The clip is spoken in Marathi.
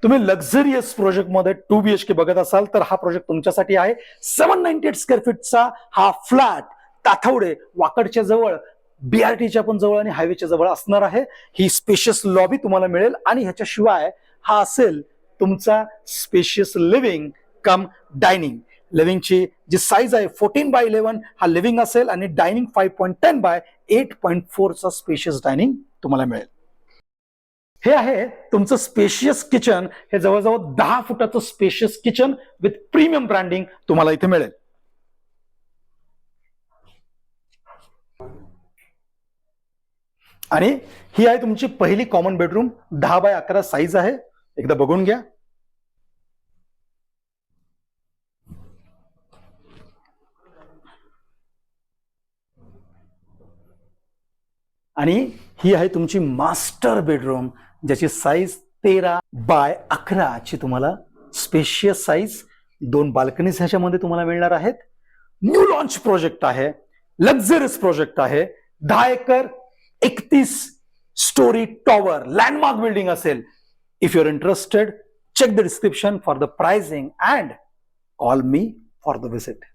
तुम्ही लक्झरियस प्रोजेक्ट मध्ये 2 BHK बघत असाल तर हा प्रोजेक्ट तुमच्यासाठी आहे. 798 स्क्वेअर फीटचा हा फ्लॅट ताथवडे वाकडच्या जवळ, BRTच्या पण जवळ आणि हायवेच्या जवळ असणार आहे. ही स्पेशियस लॉबी तुम्हाला मिळेल आणि ह्याच्याशिवाय हा असेल तुमचा स्पेशियस लिव्हिंग कम डायनिंग. लिव्हिंगची जी साईज आहे 14x11 हा लिव्हिंग असेल आणि डायनिंग 5.10x8.4 चा स्पेशियस डायनिंग तुम्हाला मिळेल. हे आहे तुमचं स्पेशियस किचन. हे जवळजवळ 10 फुटाचं spacious kitchen with premium branding तुम्हाला इथे मिळेल. आणि ही आहे तुमची पहिली कॉमन बेडरूम. 10x11 साईज आहे. एकदा बघून घ्या. आणि ही आहे तुमची मास्टर बेडरूम, ज्याची साईज 13x11 ची तुम्हाला स्पेशियस साईज. 2 बाल्कनीज ह्याच्यामध्ये तुम्हाला मिळणार आहेत. न्यू लॉन्च प्रोजेक्ट आहे, लक्झरियस प्रोजेक्ट आहे. 10 acre 31 story tower landmark building असेल. If you are interested, check the description for the pricing and call me for the visit.